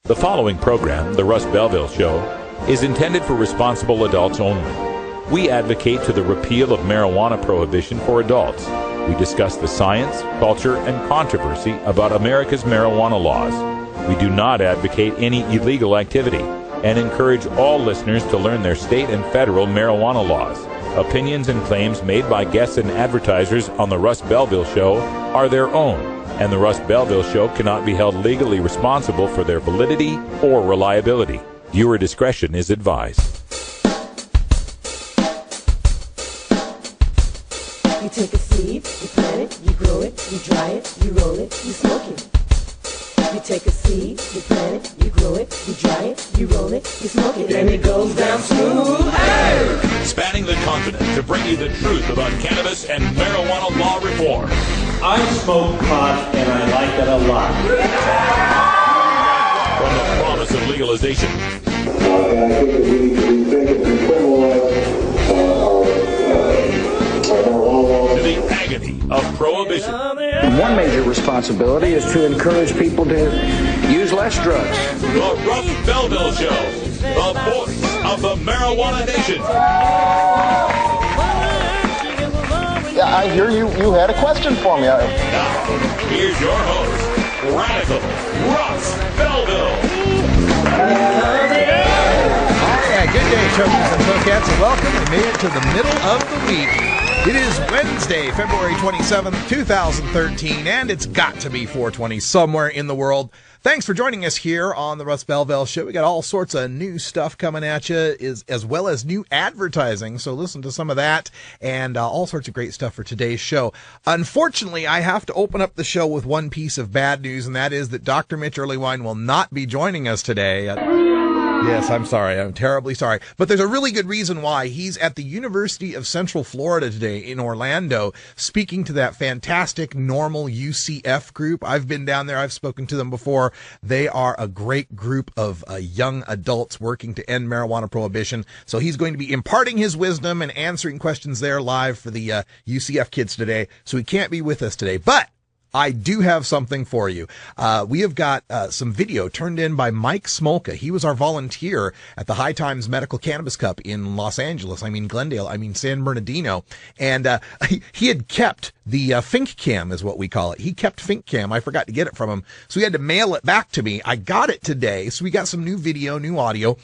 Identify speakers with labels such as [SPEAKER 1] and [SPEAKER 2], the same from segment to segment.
[SPEAKER 1] The following program, The Russ Belville Show, is intended for responsible adults only. We advocate to the repeal of marijuana prohibition for adults. We discuss the science, culture, and controversy about America's marijuana laws. We do not advocate any illegal activity and encourage all listeners to learn their state and federal marijuana laws. Opinions and claims made by guests and advertisers on The Russ Belville Show are their own, and The Russ Belville Show cannot be held legally responsible for their validity or reliability. Viewer discretion is advised.
[SPEAKER 2] You take a seed, you plant it, you grow it, you dry it, you roll it, you smoke it. You take a seed, you plant it, you grow it, you dry it, you roll it, you smoke it, and it goes down smooth. Hey!
[SPEAKER 1] Spanning the continent to bring you the truth about cannabis and marijuana law reform.
[SPEAKER 3] I smoke pot and I like it a lot.
[SPEAKER 1] From the promise of legalization.
[SPEAKER 4] And I think that we think it can criminalize our marijuana laws.
[SPEAKER 1] To the agony of prohibition.
[SPEAKER 5] One major responsibility is to encourage people to use less drugs.
[SPEAKER 1] The Russ Belville Show, the voice of the marijuana nation.
[SPEAKER 6] Yeah, I hear you had a question for me.
[SPEAKER 1] Now, here's your host, Radical Russ Belville.
[SPEAKER 7] Hi, good day, Chokers and Tokats, and welcome. We made it to the middle of the week. It is Wednesday, February 27th, 2013, and it's got to be 420 somewhere in the world. Thanks for joining us here on the Russ Belville Show. We got all sorts of new stuff coming at you, as well as new advertising. So listen to some of that and all sorts of great stuff for today's show. Unfortunately, I have to open up the show with one piece of bad news, and that is that Dr. Mitch Earlywine will not be joining us today. Yes, I'm sorry. I'm terribly sorry. But there's a really good reason why. He's at the University of Central Florida today in Orlando, speaking to that fantastic normal UCF group. I've been down there. I've spoken to them before. They are a great group of young adults working to end marijuana prohibition. So he's going to be imparting his wisdom and answering questions there live for the UCF kids today. So he can't be with us today. But I do have something for you. We have got some video turned in by Mike Smolka. He was our volunteer at the High Times Medical Cannabis Cup in Los Angeles. Glendale. San Bernardino. And he had kept the Fink Cam is what we call it. He kept Fink Cam. I forgot to get it from him. So he had to mail it back to me. I got it today. So we got some new video, new audio.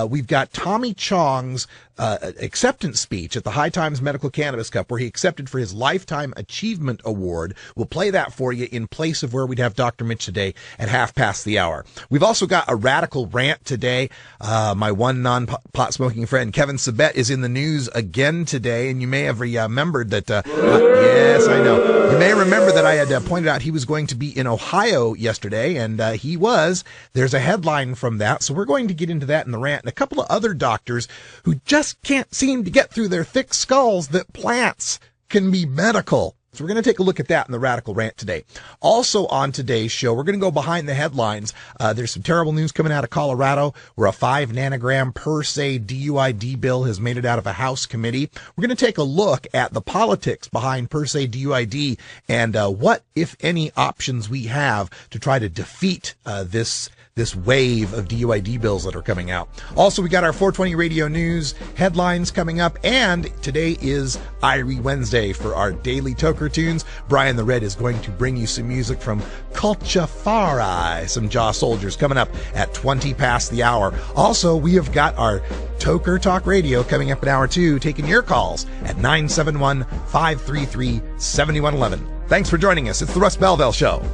[SPEAKER 7] We've got Tommy Chong's acceptance speech at the High Times Medical Cannabis Cup, where he accepted for his Lifetime Achievement Award. We'll play that for you in place of where we'd have Dr. Mitch today at 1:30. We've also got a radical rant today. My one non-pot smoking friend, Kevin Sabet, is in the news again today, and you may have remembered that, yes, I know. You may remember that I had pointed out he was going to be in Ohio yesterday, and he was. There's a headline from that, so we're going to get into that in the rant, and a couple of other doctors who just can't seem to get through their thick skulls that plants can be medical. So we're going to take a look at that in the Radical Rant today. Also on today's show, we're going to go behind the headlines. There's some terrible news coming out of Colorado where a 5 nanogram per se DUID bill has made it out of a House committee. We're going to take a look at the politics behind per se DUID and what, if any, options we have to try to defeat this wave of DUID bills that are coming out. Also, we got our 420 radio news headlines coming up, and today is Irie Wednesday for our daily Toker tunes. Brian the Red is going to bring you some music from Culchafari, some Jaw Soldiers, coming up at 20 past the hour. Also, we have got our Toker Talk Radio coming up in hour 2, taking your calls at 971-533-7111. Thanks for joining us. It's the Russ Belville Show.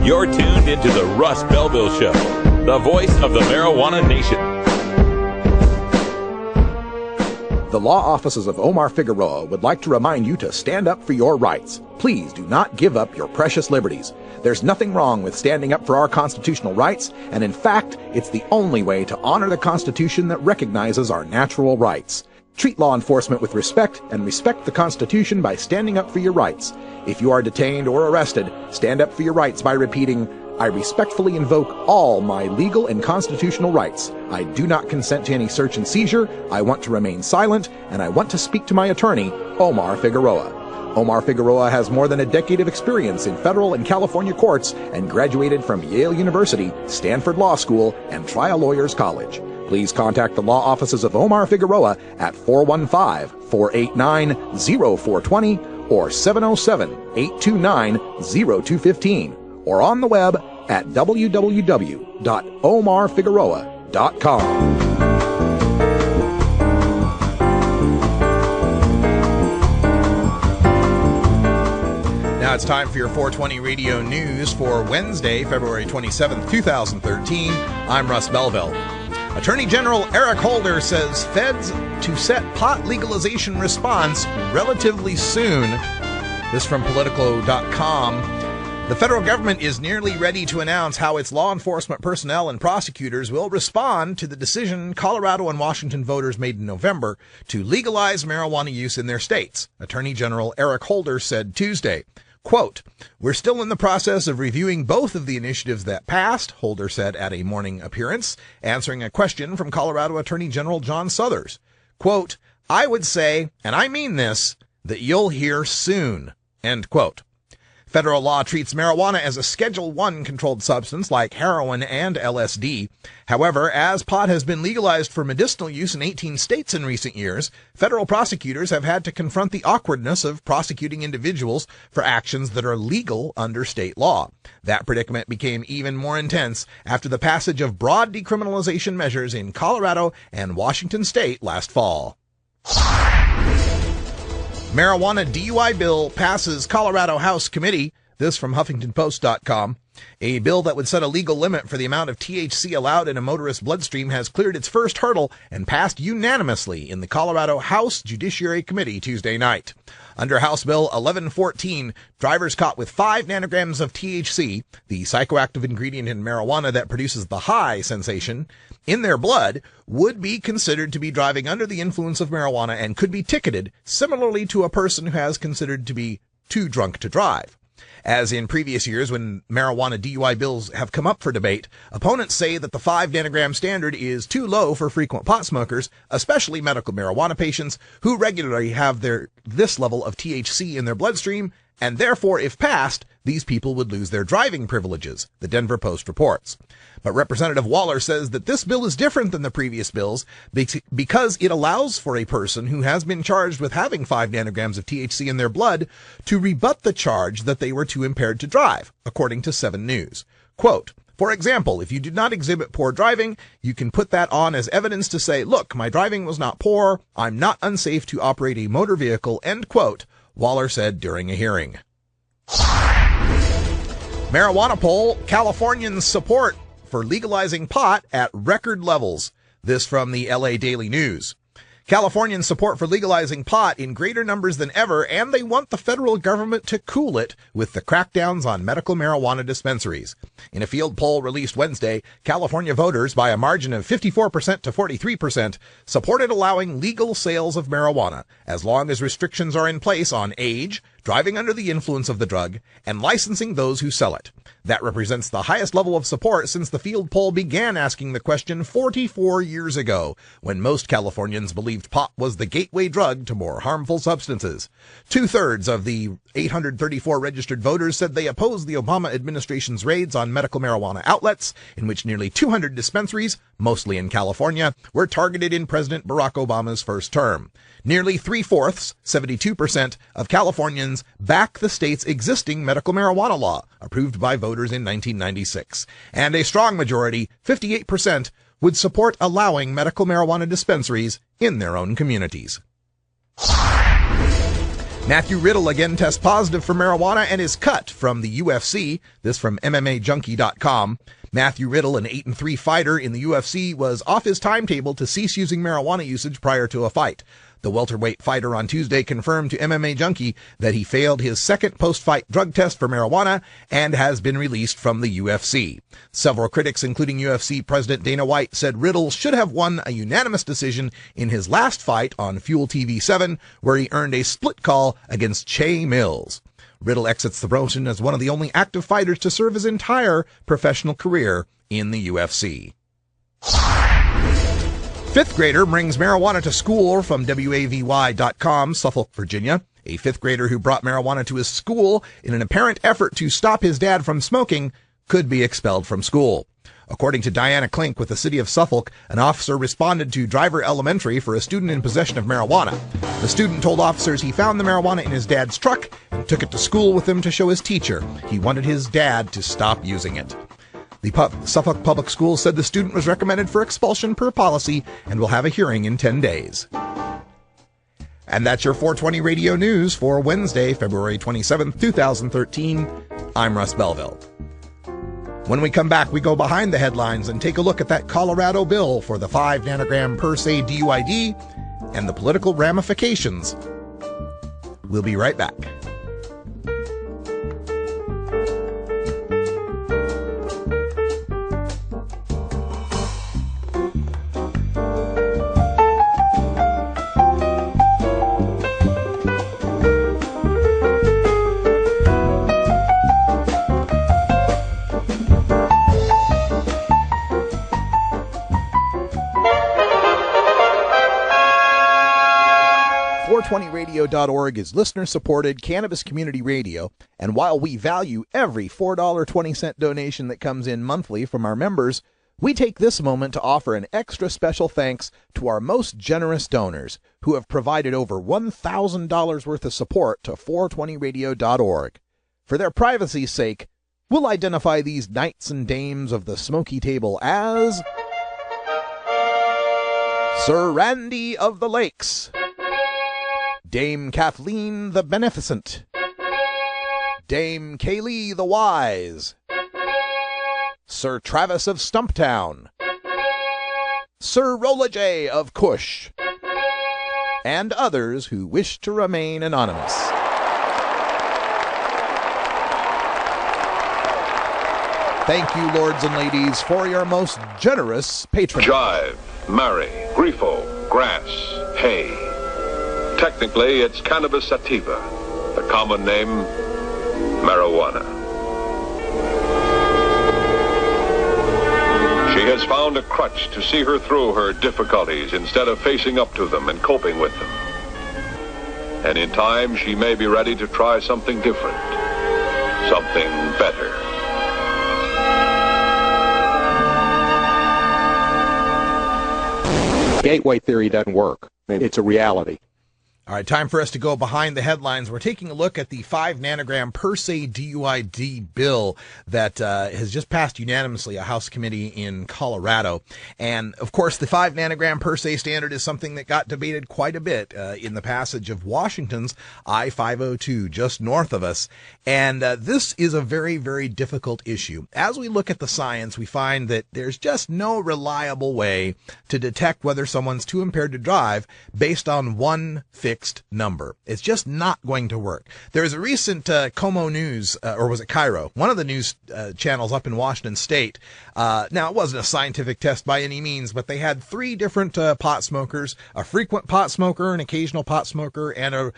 [SPEAKER 1] You're tuned into the Russ Belville Show, the voice of the marijuana nation.
[SPEAKER 5] The law offices of Omar Figueroa would like to remind you to stand up for your rights. Please do not give up your precious liberties. There's nothing wrong with standing up for our constitutional rights, and in fact, it's the only way to honor the Constitution that recognizes our natural rights. Treat law enforcement with respect and respect the Constitution by standing up for your rights. If you are detained or arrested, stand up for your rights by repeating, I respectfully invoke all my legal and constitutional rights. I do not consent to any search and seizure. I want to remain silent, and I want to speak to my attorney, Omar Figueroa. Omar Figueroa has more than a decade of experience in federal and California courts and graduated from Yale University, Stanford Law School, and Trial Lawyers College. Please contact the law offices of Omar Figueroa at 415-489-0420 or 707-829-0215 or on the web at www.omarfigueroa.com.
[SPEAKER 7] Now it's time for your 420 Radio News for Wednesday, February 27th, 2013. I'm Russ Belville. Attorney General Eric Holder says feds to set pot legalization response relatively soon. This from Politico.com. The federal government is nearly ready to announce how its law enforcement personnel and prosecutors will respond to the decision Colorado and Washington voters made in November to legalize marijuana use in their states. Attorney General Eric Holder said Tuesday, quote, we're still in the process of reviewing both of the initiatives that passed, Holder said at a morning appearance, answering a question from Colorado Attorney General John Suthers. Quote, I would say, and I mean this, that you'll hear soon, end quote. Federal law treats marijuana as a Schedule I controlled substance like heroin and LSD. However, as pot has been legalized for medicinal use in 18 states in recent years, federal prosecutors have had to confront the awkwardness of prosecuting individuals for actions that are legal under state law. That predicament became even more intense after the passage of broad decriminalization measures in Colorado and Washington state last fall. Marijuana DUI bill passes Colorado House Committee. This from HuffingtonPost.com. A bill that would set a legal limit for the amount of THC allowed in a motorist's bloodstream has cleared its first hurdle and passed unanimously in the Colorado House Judiciary Committee Tuesday night. Under House Bill 1114, drivers caught with 5 nanograms of THC, the psychoactive ingredient in marijuana that produces the high sensation, in their blood would be considered to be driving under the influence of marijuana and could be ticketed similarly to a person who has considered to be too drunk to drive. As in previous years when marijuana DUI bills have come up for debate, opponents say that the 5 nanogram standard is too low for frequent pot smokers, especially medical marijuana patients who regularly have this level of THC in their bloodstream, and therefore, if passed, these people would lose their driving privileges, the Denver Post reports. But Representative Waller says that this bill is different than the previous bills because it allows for a person who has been charged with having 5 nanograms of THC in their blood to rebut the charge that they were too impaired to drive, according to 7 News. Quote, for example, if you did not exhibit poor driving, you can put that on as evidence to say, look, my driving was not poor, I'm not unsafe to operate a motor vehicle, end quote, Waller said during a hearing. Marijuana poll, Californians' support for legalizing pot at record levels. This from the LA Daily News. Californians support for legalizing pot in greater numbers than ever, and they want the federal government to cool it with the crackdowns on medical marijuana dispensaries. In a field poll released Wednesday, California voters, by a margin of 54% to 43%, supported allowing legal sales of marijuana, as long as restrictions are in place on age, driving under the influence of the drug, and licensing those who sell it. That represents the highest level of support since the field poll began asking the question 44 years ago, when most Californians believed pot was the gateway drug to more harmful substances. 2/3 of the 834 registered voters said they opposed the Obama administration's raids on medical marijuana outlets, in which nearly 200 dispensaries, mostly in California, were targeted in President Barack Obama's first term. Nearly 3/4, 72%, of Californians back the state's existing medical marijuana law, approved by voters in 1996. And a strong majority, 58%, would support allowing medical marijuana dispensaries in their own communities. Matthew Riddle again tests positive for marijuana and is cut from the UFC. This from MMAJunkie.com. Matthew Riddle, an 8-3 fighter in the UFC, was off his timetable to cease using marijuana usage prior to a fight. The welterweight fighter on Tuesday confirmed to MMA Junkie that he failed his second post-fight drug test for marijuana and has been released from the UFC. Several critics, including UFC President Dana White, said Riddle should have won a unanimous decision in his last fight on Fuel TV 7, where he earned a split call against Che Mills. Riddle exits the promotion as one of the only active fighters to serve his entire professional career in the UFC. Fifth grader brings marijuana to school from WAVY.com, Suffolk, Virginia. A fifth grader who brought marijuana to his school in an apparent effort to stop his dad from smoking could be expelled from school. According to Diana Klink with the city of Suffolk, an officer responded to Driver Elementary for a student in possession of marijuana. The student told officers he found the marijuana in his dad's truck and took it to school with him to show his teacher. He wanted his dad to stop using it. The Suffolk Public Schools said the student was recommended for expulsion per policy and will have a hearing in 10 days. And that's your 420 Radio News for Wednesday, February 27th, 2013. I'm Russ Belville. When we come back, we go behind the headlines and take a look at that Colorado bill for the 5 nanogram per se DUID and the political ramifications. We'll be right back. .org is listener-supported cannabis community radio, and while we value every $4.20 donation that comes in monthly from our members, we take this moment to offer an extra special thanks to our most generous donors who have provided over $1,000 worth of support to 420radio.org. For their privacy's sake, we'll identify these knights and dames of the smoky table as Sir Randy of the Lakes, Dame Kathleen the Beneficent, Dame Kaylee the Wise, Sir Travis of Stumptown, Sir Rolla J of Cush, and others who wish to remain anonymous. Thank you, lords and ladies, for your most generous patronage.
[SPEAKER 8] Jive, marry, grifo, grass, hay. Technically, it's cannabis sativa, the common name, marijuana. She has found a crutch to see her through her difficulties instead of facing up to them and coping with them. And in time, she may be ready to try something different, something better.
[SPEAKER 9] Gateway theory doesn't work. It's a reality.
[SPEAKER 7] All right, time for us to go behind the headlines. We're taking a look at the 5 nanogram per se DUID bill that has just passed unanimously a House committee in Colorado. And, of course, the 5 nanogram per se standard is something that got debated quite a bit in the passage of Washington's I-502, just north of us. And this is a very, very difficult issue. As we look at the science, we find that there's just no reliable way to detect whether someone's too impaired to drive based on one fixed number. It's just not going to work. There's a recent Como News, or was it Cairo? One of the news channels up in Washington State. Now, it wasn't a scientific test by any means, but they had 3 different pot smokers, a frequent pot smoker, an occasional pot smoker, and a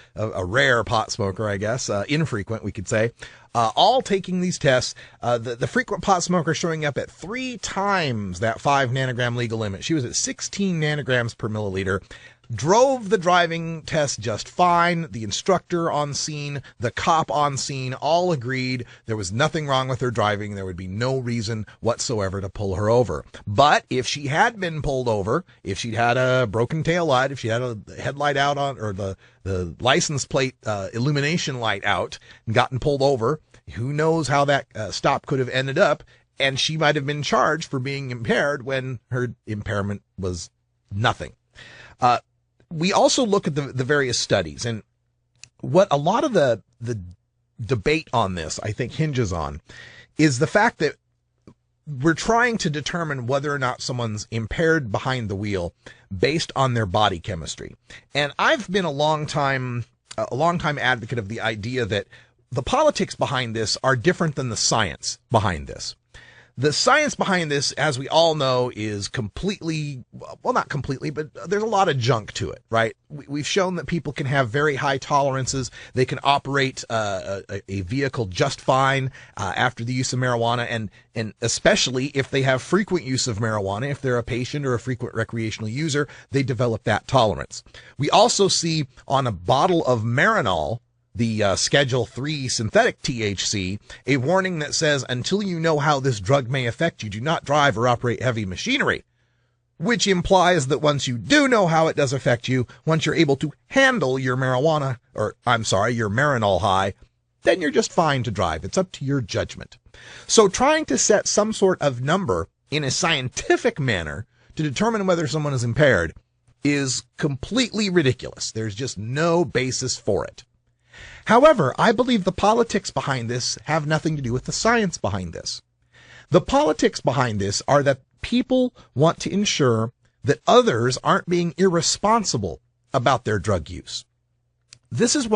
[SPEAKER 7] rare pot smoker, I guess, infrequent, we could say. All taking these tests, the frequent pot smoker showing up at 3 times that 5 nanogram legal limit. She was at 16 nanograms per milliliter. Drove the driving test just fine. The instructor on scene, the cop on scene, all agreed there was nothing wrong with her driving. There would be no reason whatsoever to pull her over. But if she had been pulled over, if she'd had a broken tail light, if she had a headlight out on, or the license plate illumination light out and gotten pulled over, who knows how that stop could have ended up, and she might have been charged for being impaired when her impairment was nothing. We also look at the various studies, and what a lot of the debate on this, I think, hinges on is the fact that we're trying to determine whether or not someone's impaired behind the wheel based on their body chemistry. And I've been a long time advocate of the idea that the politics behind this are different than the science behind this. The science behind this, as we all know, is completely, well, not completely, but there's a lot of junk to it, right? We've shown that people can have very high tolerances. They can operate a vehicle just fine after the use of marijuana, and especially if they have frequent use of marijuana, if they're a patient or a frequent recreational user, they develop that tolerance. We also see on a bottle of Marinol, the Schedule 3 synthetic THC, a warning that says, until you know how this drug may affect you, do not drive or operate heavy machinery, which implies that once you do know how it does affect you, once you're able to handle your your Marinol high, then you're just fine to drive. It's up to your judgment. So trying to set some sort of number in a scientific manner to determine whether someone is impaired is completely ridiculous. There's just no basis for it. However, I believe the politics behind this have nothing to do with the science behind this. The politics behind this are that people want to ensure that others aren't being irresponsible about their drug use. This is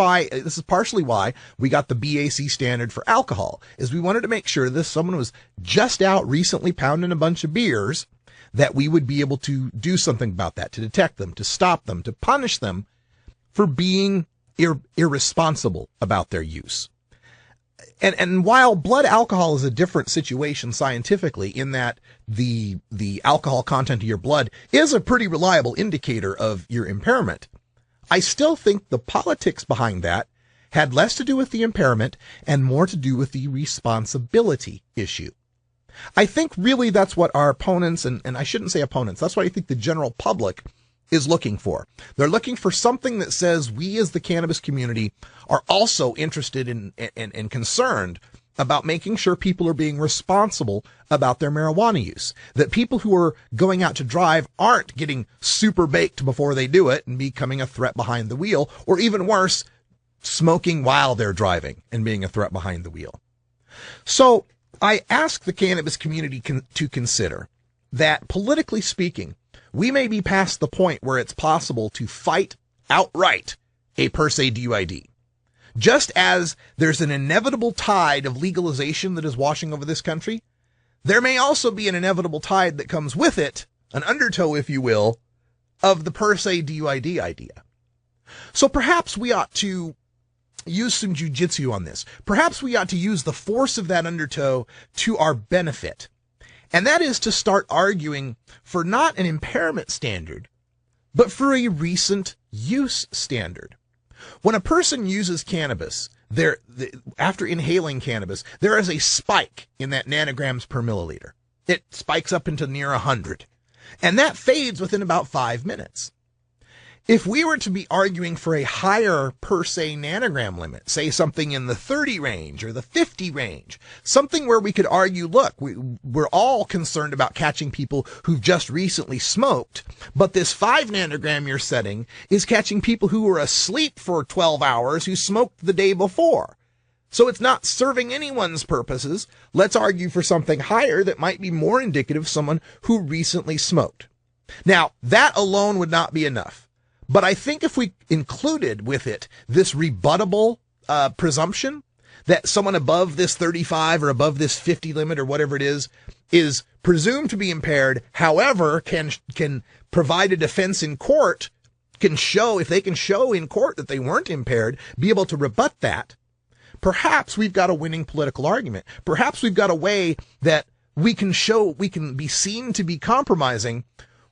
[SPEAKER 7] partially why we got the BAC standard for alcohol, is we wanted to make sure that if someone was just out recently pounding a bunch of beers, that we would be able to do something about that, to detect them, to stop them, to punish them for being irresponsible about their use. And while blood alcohol is a different situation scientifically, in that the alcohol content of your blood is a pretty reliable indicator of your impairment, I still think the politics behind that had less to do with the impairment and more to do with the responsibility issue. I think really that's what our opponents, and I shouldn't say opponents, that's what I think the general public is looking for. They're looking for something that says we as the cannabis community are also interested in and concerned about making sure people are being responsible about their marijuana use. That people who are going out to drive aren't getting super baked before they do it and becoming a threat behind the wheel, or even worse, smoking while they're driving and being a threat behind the wheel. So I ask the cannabis community to consider that, politically speaking, we may be past the point where it's possible to fight outright a per se DUID. Just as there's an inevitable tide of legalization that is washing over this country, there may also be an inevitable tide that comes with it, an undertow, if you will, of the per se DUID idea. So perhaps we ought to use some jujitsu on this. Perhaps we ought to use the force of that undertow to our benefit. And that is to start arguing for not an impairment standard, but for a recent use standard. When a person uses cannabis, after inhaling cannabis, there is a spike in that nanograms per milliliter. It spikes up into near 100. And that fades within about 5 minutes. If we were to be arguing for a higher per se nanogram limit, say something in the 30 range or the 50 range, something where we could argue, look, we're all concerned about catching people who've just recently smoked, but this 5 nanogram you're setting is catching people who were asleep for 12 hours who smoked the day before. So it's not serving anyone's purposes. Let's argue for something higher that might be more indicative of someone who recently smoked. Now, that alone would not be enough. But I think if we included with it this rebuttable presumption that someone above this 35 or above this 50 limit or whatever it is presumed to be impaired, however, can provide a defense in court, if they can show in court that they weren't impaired, be able to rebut that, perhaps we've got a winning political argument. Perhaps we've got a way that we can be seen to be compromising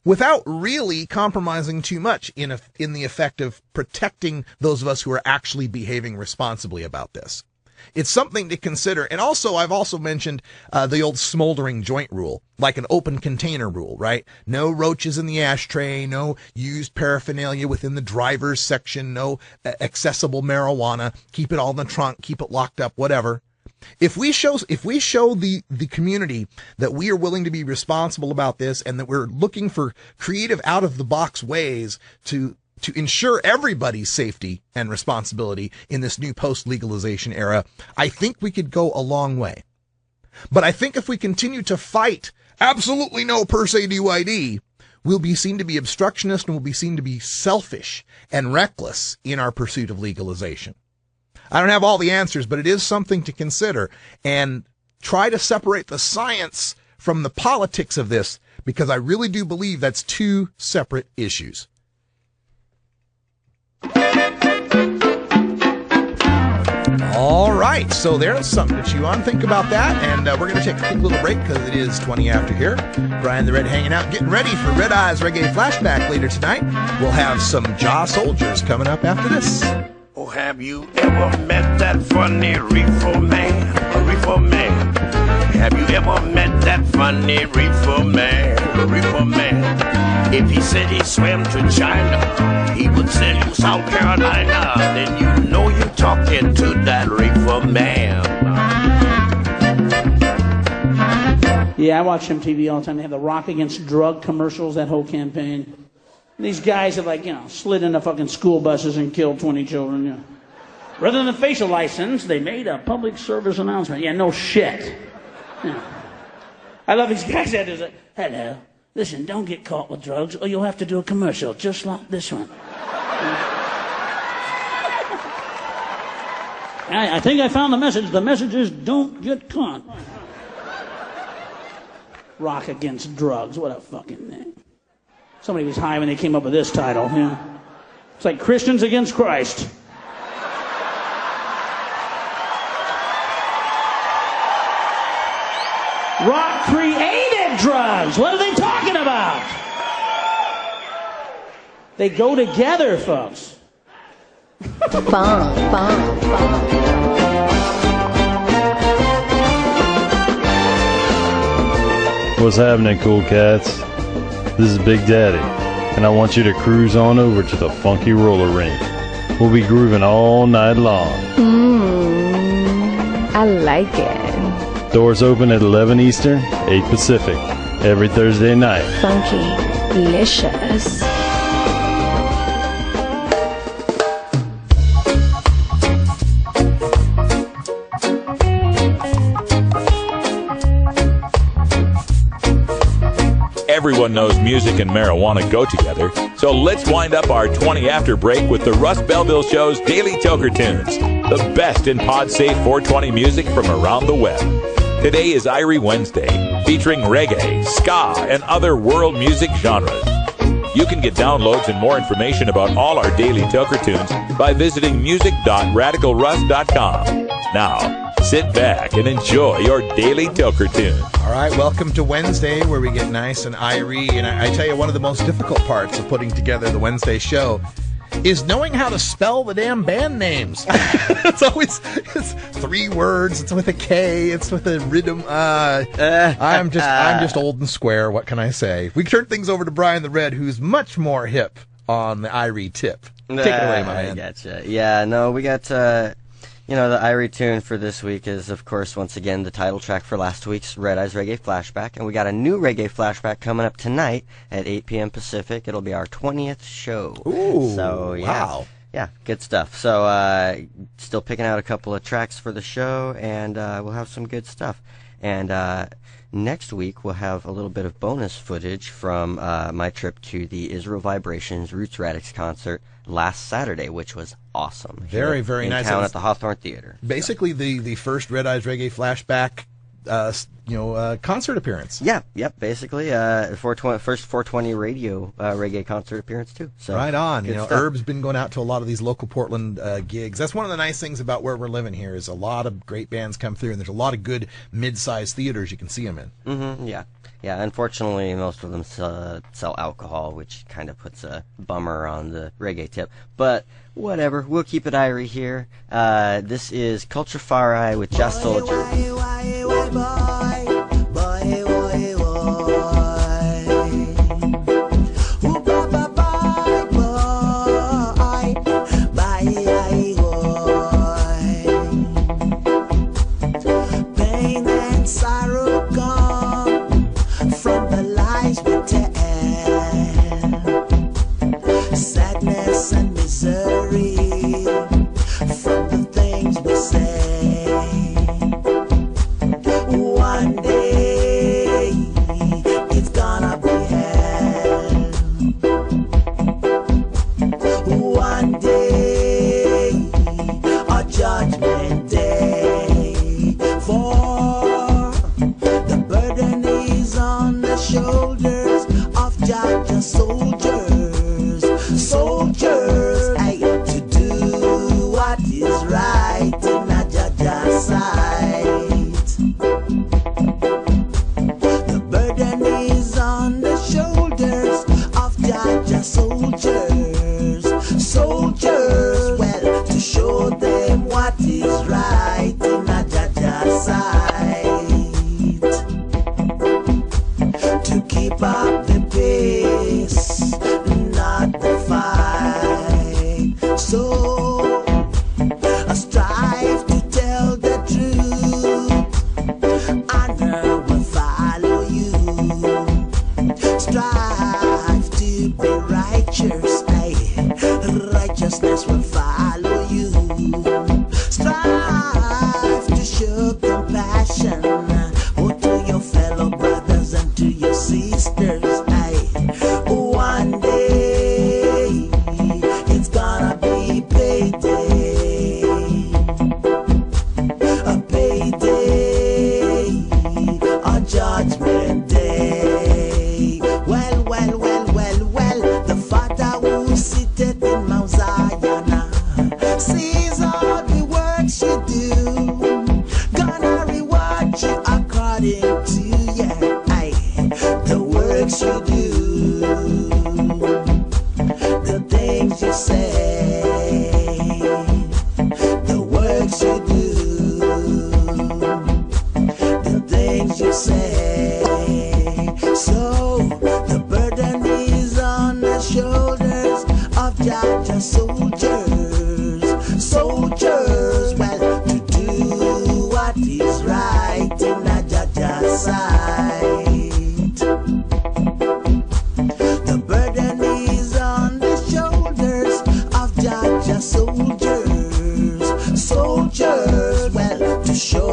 [SPEAKER 7] without really compromising too much in the effect of protecting those of us who are actually behaving responsibly about this. It's something to consider. And also, I've also mentioned the old smoldering joint rule, like an open container rule, right? No roaches in the ashtray, no used paraphernalia within the driver's section, no accessible marijuana, keep it all in the trunk, keep it locked up, whatever. If we show the community that we are willing to be responsible about this and that we're looking for creative out of the box ways to ensure everybody's safety and responsibility in this new post-legalization era, I think we could go a long way. But I think if we continue to fight absolutely no per se DYD, we'll be seen to be obstructionist and we'll be seen to be selfish and reckless in our pursuit of legalization. I don't have all the answers, but it is something to consider and try to separate the science from the politics of this, because I really do believe that's two separate issues. All right, so there's something to chew on. Think about that, and we're going to take a quick little break because it is 20 after here. Brian the Red hanging out, getting ready for Red Eyes Reggae Flashback later tonight. We'll have some Jaw Soldiers coming up after this.
[SPEAKER 10] Oh, have you ever met that funny reefer man? A reefer man. Have you ever met that funny reefer man? A reefer man. If he said he swam to China, he would sell you South Carolina. Then you know you're talking to that reefer man.
[SPEAKER 11] Yeah, I watch MTV all the time. They have the Rock Against Drug commercials, that whole campaign. These guys have, like, slid into fucking school buses and killed 20 children, Rather than a facial license, they made a public service announcement. Yeah, no shit. Yeah. I love these guys that is like, hello, listen, don't get caught with drugs or you'll have to do a commercial just like this one. I think I found the message. The message is don't get caught. Rock Against Drugs. What a fucking name. Somebody was high when they came up with this title. It's like Christians Against Christ. Rock created drugs. What are they talking about? They go together, folks.
[SPEAKER 12] What's happening, cool cats? This is Big Daddy, and I want you to cruise on over to the Funky Roller Rink. We'll be grooving all night long.
[SPEAKER 13] I like it.
[SPEAKER 12] Doors open at 11 Eastern, 8 Pacific, every Thursday night.
[SPEAKER 13] Funky, delicious.
[SPEAKER 1] Everyone knows music and marijuana go together, so let's wind up our 20 after break with the Russ Belville Show's Daily Toker Tunes, the best in pod-safe 420 music from around the web. Today is Irie Wednesday, featuring reggae, ska, and other world music genres. You can get downloads and more information about all our Daily Toker Tunes by visiting music.radicalruss.com. Now, sit back and enjoy your Daily Toker Tune.
[SPEAKER 7] All right, welcome to Wednesday, where we get nice and irie. And I tell you, one of the most difficult parts of putting together the Wednesday show is knowing how to spell the damn band names. It's 3 words. It's with a K. It's with a rhythm. I'm just old and square. What can I say? We turn things over to Brian the Red, who's much more hip on the irie tip. Take it away, my man.
[SPEAKER 14] I gotcha. Yeah, no, we got. The Irie tune for this week is, of course, once again, the title track for last week's Red Eyes Reggae Flashback. And we got a new Reggae Flashback coming up tonight at 8 p.m. Pacific. It'll be our 20th show.
[SPEAKER 7] Ooh,
[SPEAKER 14] so, yeah.
[SPEAKER 7] Wow.
[SPEAKER 14] Yeah, good stuff. So, still picking out a couple of tracks for the show, and we'll have some good stuff. And next week, we'll have a little bit of bonus footage from my trip to the Israel Vibrations Roots Radix concert last Saturday, which was awesome.
[SPEAKER 7] Very, very nice.
[SPEAKER 14] In town at the Hawthorne Theater.
[SPEAKER 7] Basically, the first Red Eyes Reggae Flashback, concert appearance.
[SPEAKER 14] Yeah, yep. Basically, first 420 radio reggae concert appearance too. So
[SPEAKER 7] right on.
[SPEAKER 14] Stuff.
[SPEAKER 7] Herb's been going out to a lot of these local Portland gigs. That's one of the nice things about where we're living here is a lot of great bands come through, and there's a lot of good mid-sized theaters you can see them in.
[SPEAKER 14] Mm-hmm. Yeah. Yeah, unfortunately, most of them sell alcohol, which kind of puts a bummer on the reggae tip. But whatever, we'll keep it irie here. This is Culture Fari with Just Soldier.
[SPEAKER 15] Pain and sorrow come from the lies we tell, sadness and misery from the things we say.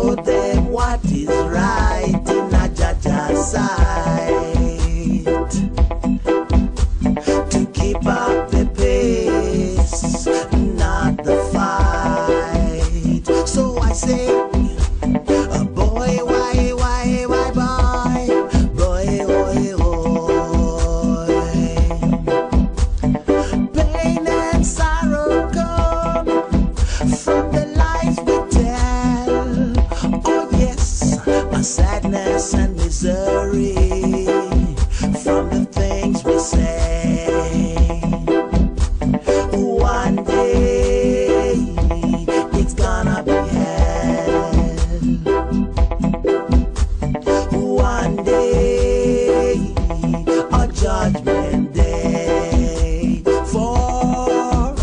[SPEAKER 15] show them what is right in a Jaja's sight. To keep up the pace, not the fight. So I say, boy, why, boy, pain and sorrow come from the lies we tell. Oh yes, a sadness and misery from the things we say. One day it's gonna be hell. One day a judgment day. For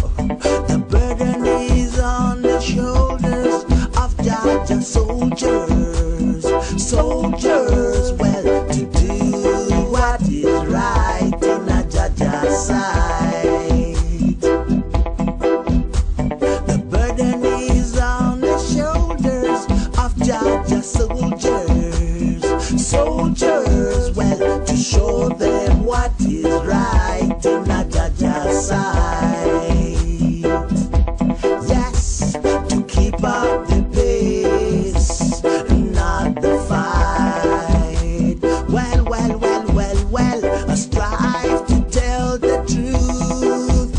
[SPEAKER 15] the burden is on the shoulders of Jaja soldiers. Soldiers, well, to do what is right in a Jaja's sight. The burden is on the shoulders of Jaja soldiers. Soldiers, well, to show them what is right in a Jaja's sight. Yes, to keep up the pace, not the fight. Well, strive to tell the truth.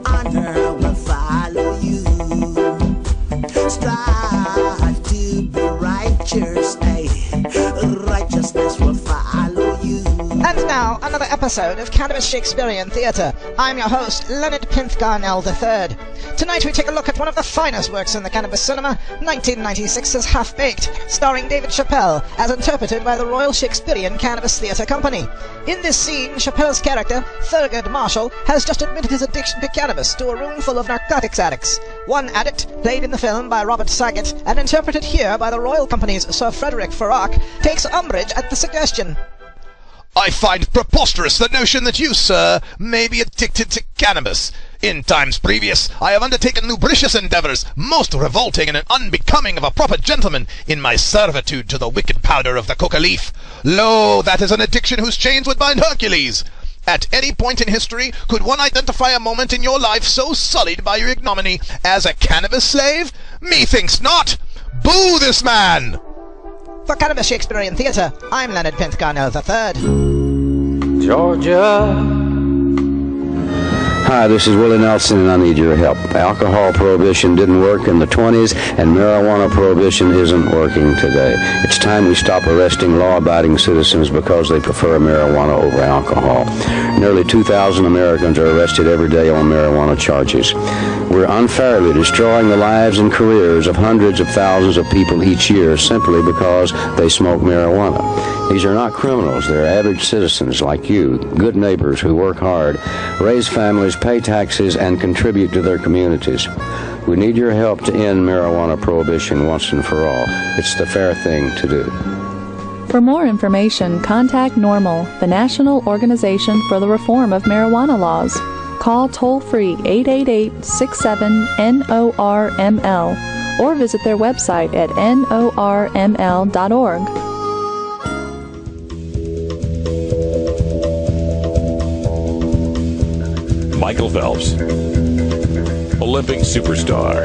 [SPEAKER 15] Honor will follow you. Strive to be righteous, righteousness will follow you.
[SPEAKER 16] And now, another episode of Cannabis Shakespearean Theatre. I'm your host, Leonard Pinthgarnell III. Tonight we take a look at one of the finest works in the cannabis cinema, 1996's Half-Baked, starring David Chappelle, as interpreted by the Royal Shakespearean Cannabis Theatre Company. In this scene, Chappelle's character, Thurgood Marshall, has just admitted his addiction to cannabis to a room full of narcotics addicts. One addict, played in the film by Robert Saget and interpreted here by the Royal Company's Sir Frederick Farrach, takes umbrage at the suggestion.
[SPEAKER 7] I find preposterous the notion that you, sir, may be addicted to cannabis. In times previous, I have undertaken lubricious endeavours, most revolting and unbecoming of a proper gentleman, in my servitude to the wicked powder of the coca leaf. Lo, that is an addiction whose chains would bind Hercules. At any point in history, could one identify a moment in your life so sullied by your ignominy as a cannabis slave? Methinks not! Boo this man!
[SPEAKER 16] For Cannabis Shakespearean Theatre, I'm Leonard Pinthgarnell III.
[SPEAKER 17] Georgia. Hi, this is Willie Nelson, and I need your help. Alcohol prohibition didn't work in the 20s, and marijuana prohibition isn't working today. It's time we stop arresting law-abiding citizens because they prefer marijuana over alcohol. Nearly 2,000 Americans are arrested every day on marijuana charges. We're unfairly destroying the lives and careers of hundreds of thousands of people each year simply because they smoke marijuana. These are not criminals. They're average citizens like you, good neighbors who work hard, raise families, pay taxes, and contribute to their communities. We need your help to end marijuana prohibition once and for all. It's the fair thing to do.
[SPEAKER 18] For more information, contact NORML, the National Organization for the Reform of Marijuana Laws. Call toll-free 888-67-NORML or visit their website at norml.org.
[SPEAKER 1] Michael Phelps, Olympic superstar,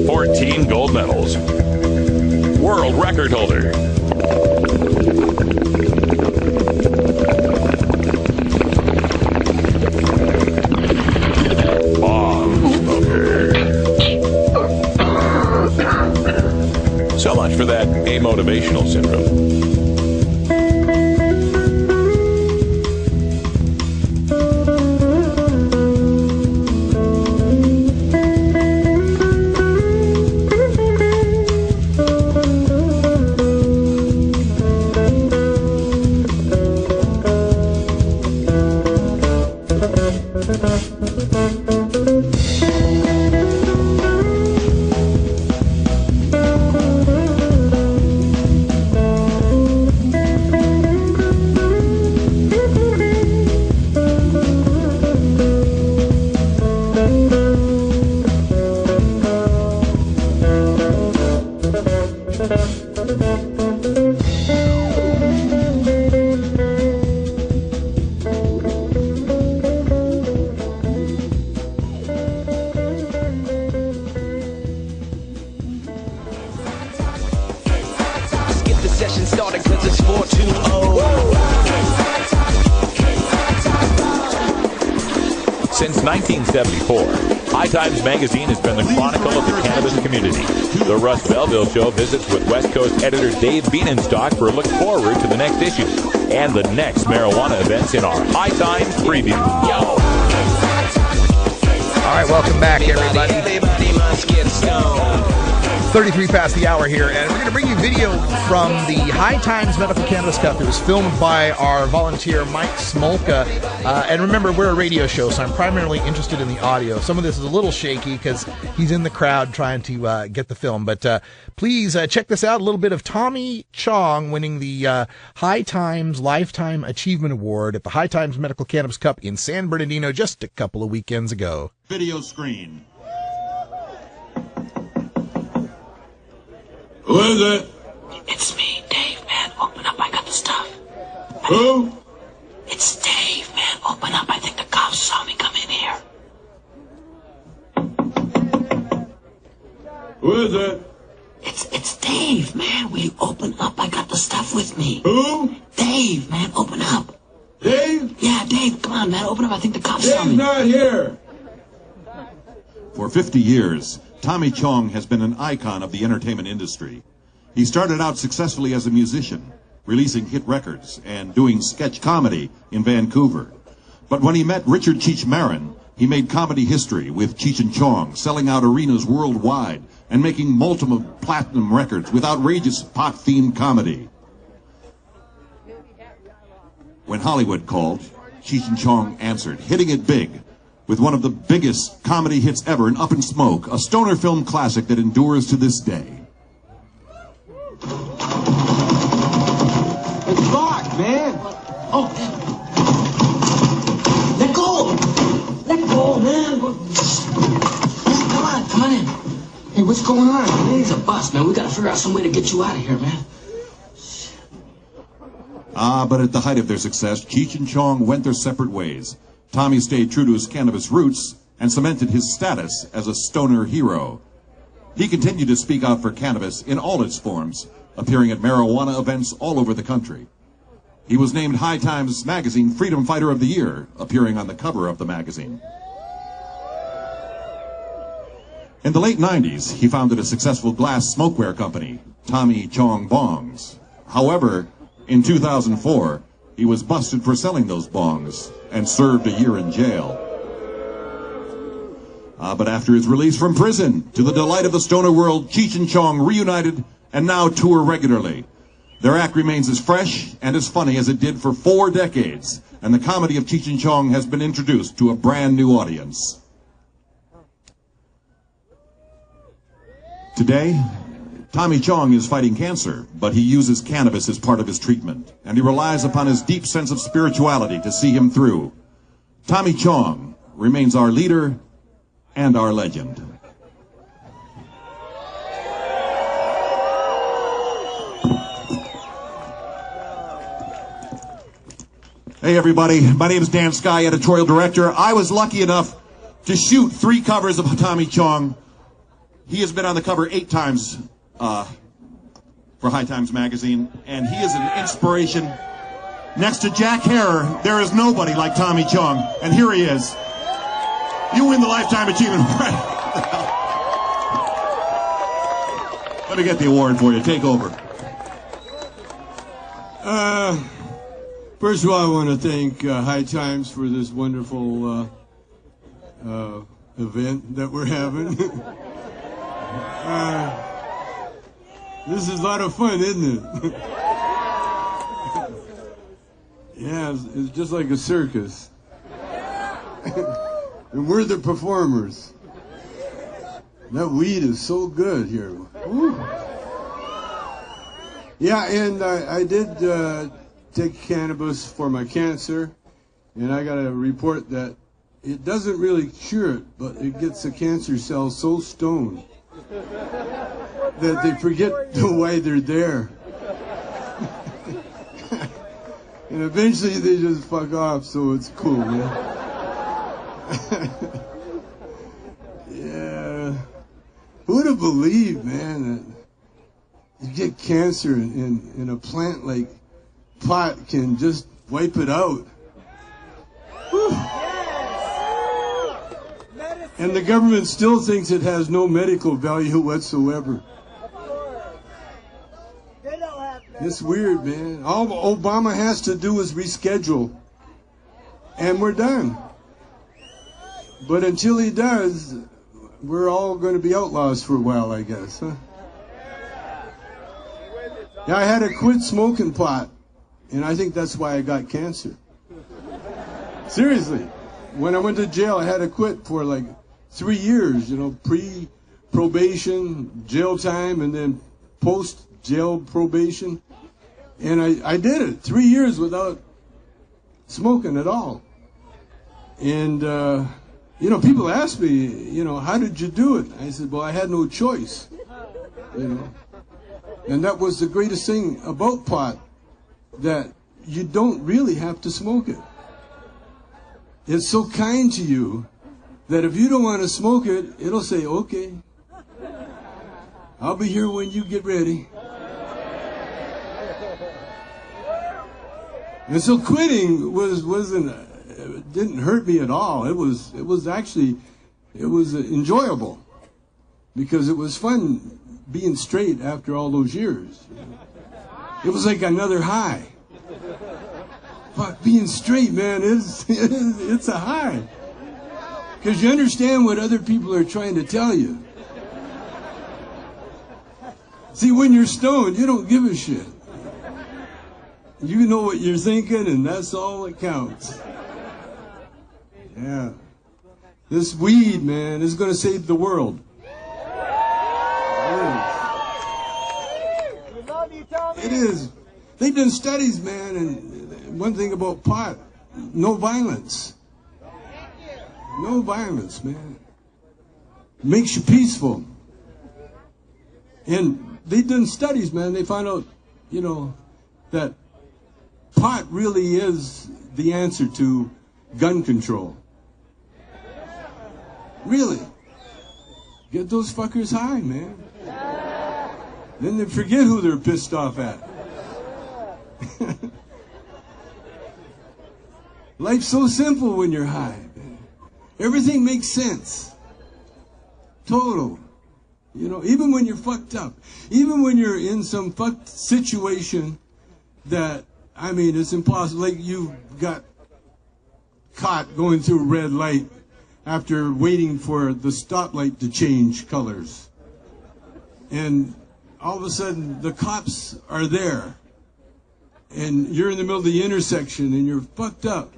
[SPEAKER 1] 14 gold medals, world record holder. Bomb smoker. So much for that amotivational syndrome. Since 1974, High Times Magazine has been the chronicle of the cannabis community. The Russ Belville Show visits with West Coast editor Dave Bienenstock for a look forward to the next issue and the next marijuana events in our High Times preview. Yo!
[SPEAKER 7] All right, welcome back, everybody. 33 past the hour here, and we're going to bring you video from the High Times Medical Cannabis Cup. It was filmed by our volunteer, Mike Smolka. And remember, we're a radio show, so I'm primarily interested in the audio. Some of this is a little shaky because he's in the crowd trying to get the film. But please check this out. A little bit of Tommy Chong winning the High Times Lifetime Achievement Award at the High Times Medical Cannabis Cup in San Bernardino just a couple of weekends ago.
[SPEAKER 19] Video screen.
[SPEAKER 20] Who is it?
[SPEAKER 21] It's me, Dave, man. Open up, I got the stuff.
[SPEAKER 20] Who?
[SPEAKER 21] It's Dave, man. Open up, I think the cops saw me come in here.
[SPEAKER 20] Who is it?
[SPEAKER 21] It's Dave, man. Will you open up? I got the stuff with me.
[SPEAKER 20] Who?
[SPEAKER 21] Dave, man. Open up.
[SPEAKER 20] Dave?
[SPEAKER 21] Yeah, Dave. Come on, man. Open up. I think the cops saw me.
[SPEAKER 20] Dave's not here.
[SPEAKER 19] For 50 years, Tommy Chong has been an icon of the entertainment industry. He started out successfully as a musician, releasing hit records and doing sketch comedy in Vancouver. But when he met Richard Cheech Marin, he made comedy history with Cheech and Chong, selling out arenas worldwide and making multiple platinum records with outrageous pot-themed comedy. When Hollywood called, Cheech and Chong answered, hitting it big with one of the biggest comedy hits ever in Up in Smoke, a stoner film classic that endures to this day.
[SPEAKER 20] It's locked, man.
[SPEAKER 21] Oh, let go. Let go, man. Come on in. Hey, what's going on? Man, he's a bust, man. We gotta figure out some way to get you out of here, man.
[SPEAKER 19] But at the height of their success, Cheech and Chong went their separate ways. Tommy stayed true to his cannabis roots and cemented his status as a stoner hero. He continued to speak out for cannabis in all its forms, appearing at marijuana events all over the country. He was named High Times Magazine Freedom Fighter of the Year, appearing on the cover of the magazine. In the late 90s, he founded a successful glass smokeware company, Tommy Chong Bongs. However, in 2004, he was busted for selling those bongs and served a year in jail. But after his release from prison, to the delight of the stoner world, Cheech and Chong reunited and now tour regularly. Their act remains as fresh and as funny as it did for 4 decades, and the comedy of Cheech and Chong has been introduced to a brand new audience. Today, Tommy Chong is fighting cancer, but he uses cannabis as part of his treatment, and he relies upon his deep sense of spirituality to see him through. Tommy Chong remains our leader and our legend. Hey everybody, my name is Dan Sky, editorial director. I was lucky enough to shoot 3 covers of Tommy Chong. He has been on the cover 8 times for High Times Magazine, and he is an inspiration. Next to Jack Harrer, there is nobody like Tommy Chong, and here he is. You win the Lifetime Achievement Award. Let me get the award for you. Take over.
[SPEAKER 20] First of all, I want to thank High Times for this wonderful event that we're having. This is a lot of fun, isn't it? Yeah, it's just like a circus. And we're the performers. That weed is so good here. Woo. Yeah, and I did take cannabis for my cancer, and I got a report that it doesn't really cure it, but it gets the cancer cells so stoned that they forget why they're there. And eventually they just fuck off, so it's cool, man. Yeah. Who would have believed, man, that you get cancer and a plant like pot can just wipe it out? Whew. And the government still thinks it has no medical value whatsoever. It's weird, man. All Obama has to do is reschedule, and we're done. But until he does, we're all going to be outlaws for a while, I guess, huh? Yeah, I had to quit smoking pot, and I think that's why I got cancer. Seriously. When I went to jail, I had to quit for like 3 years, pre-probation, jail time, and then post-jail probation. And I did it 3 years without smoking at all. And, people ask me, how did you do it? I said, well, I had no choice, And that was the greatest thing about pot, that you don't really have to smoke it. It's so kind to you that if you don't want to smoke it, it'll say, okay, I'll be here when you get ready. And so quitting didn't hurt me at all. It was enjoyable, because it was fun being straight after all those years. It was like another high. But being straight, man, it's a high. Because you understand what other people are trying to tell you. See, when you're stoned, you don't give a shit. You know what you're thinking, and that's all that counts. Yeah. This weed, man, is going to save the world. It is. They've done studies, man, and one thing about pot, no violence. No violence, man. Makes you peaceful. And they've done studies, man. They found out, that pot really is the answer to gun control. Really. Get those fuckers high, man. Then they forget who they're pissed off at. Life's so simple when you're high, man. Everything makes sense. Total. Even when you're fucked up. Even when you're in some fucked situation that, it's impossible. Like you got caught going through a red light after waiting for the stoplight to change colors. And all of a sudden, the cops are there. And you're in the middle of the intersection and you're fucked up.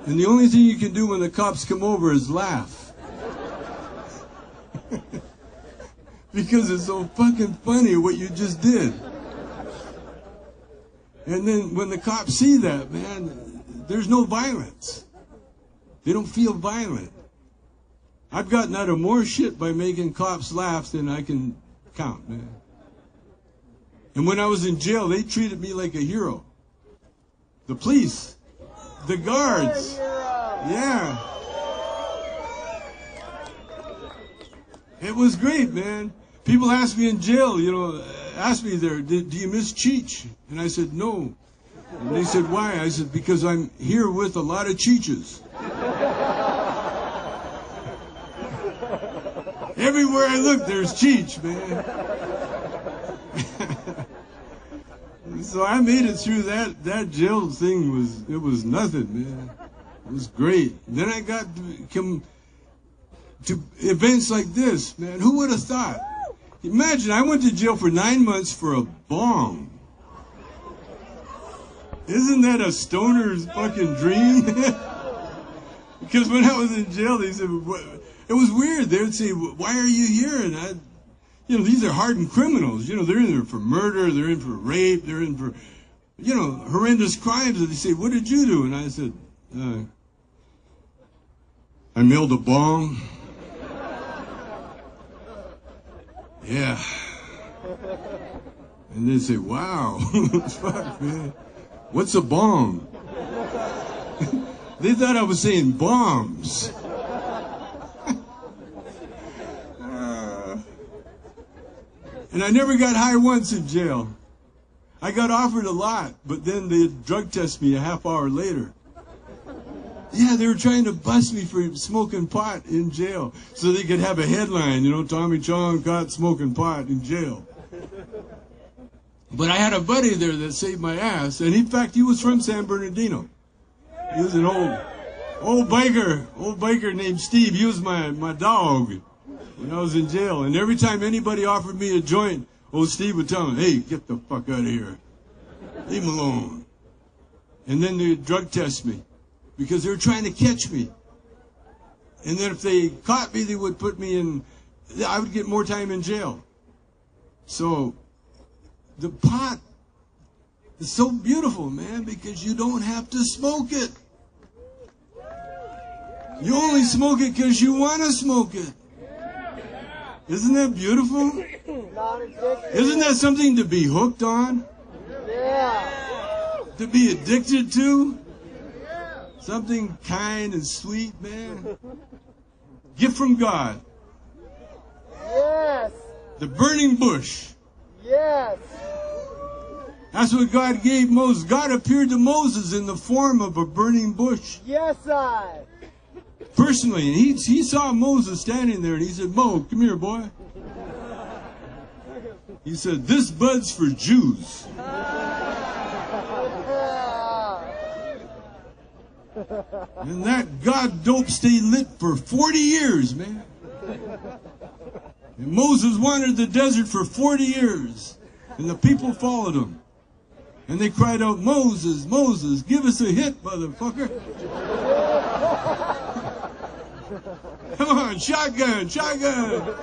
[SPEAKER 20] And the only thing you can do when the cops come over is laugh. Because it's so fucking funny what you just did. And then when the cops see that, man, there's no violence. They don't feel violent. I've gotten out of more shit by making cops laugh than I can count, man. And when I was in jail, they treated me like a hero. The police, the guards, yeah. It was great, man. People ask me in jail, ask me there, do you miss Cheech? And I said, no. And they said, why? I said, because I'm here with a lot of Cheeches. Everywhere I look, there's Cheech, man. So I made it through that jail thing. It was nothing, man. It was great. Then I got to come to events like this, man. Who would have thought? Imagine, I went to jail for 9 months for a bong. Isn't that a stoner's fucking dream? Because when I was in jail, they said, it was weird. They would say, why are you here? And these are hardened criminals. They're in there for murder, they're in for rape, they're in for, horrendous crimes. And they say, what did you do? And I said, I mailed a bong. Yeah. And they say, wow, fuck, man. What's a bong? They thought I was saying bombs. And I never got high once in jail. I got offered a lot, but then they drug tested me a half hour later. Yeah, they were trying to bust me for smoking pot in jail so they could have a headline, Tommy Chong caught smoking pot in jail. But I had a buddy there that saved my ass, and in fact, he was from San Bernardino. He was an old biker named Steve. He was my dog when I was in jail. And every time anybody offered me a joint, old Steve would tell me, hey, get the fuck out of here. Leave him alone. And then they would drug test me because they were trying to catch me. And then if they caught me, they would put me in, I would get more time in jail. So the pot is so beautiful, man, because you don't have to smoke it. You only smoke it because you want to smoke it. Isn't that beautiful? Isn't that something to be hooked on? To be addicted to? Something kind and sweet, man. Gift from God.
[SPEAKER 2] Yes.
[SPEAKER 20] The burning bush.
[SPEAKER 2] Yes.
[SPEAKER 20] That's what God gave Moses. God appeared to Moses in the form of a burning bush.
[SPEAKER 2] Yes, I.
[SPEAKER 20] Personally, and he saw Moses standing there, and he said, Mo, come here, boy. He said, this bud's for Jews. And that God dope stayed lit for 40 years, man. And Moses wandered the desert for 40 years, and the people followed him. And they cried out, Moses, Moses, give us a hit, motherfucker. Come on, shotgun, shotgun.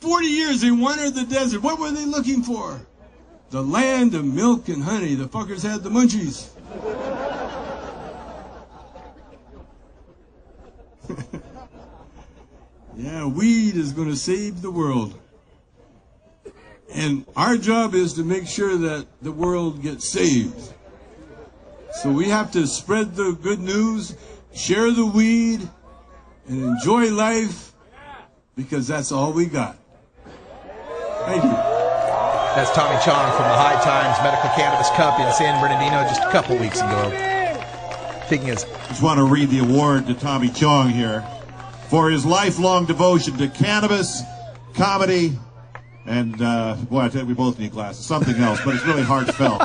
[SPEAKER 20] 40 years they wandered the desert. What were they looking for? The land of milk and honey. The fuckers had the munchies. Yeah, weed is going to save the world. And our job is to make sure that the world gets saved. So we have to spread the good news, share the weed, and enjoy life, because that's all we got. Thank you.
[SPEAKER 7] That's Tommy Chong from the High Times Medical Cannabis Cup in San Bernardino just a couple weeks ago.
[SPEAKER 19] Just want to read the award to Tommy Chong here for his lifelong devotion to cannabis, comedy, and, boy, I tell you, we both need glasses. Something else, but it's really heartfelt.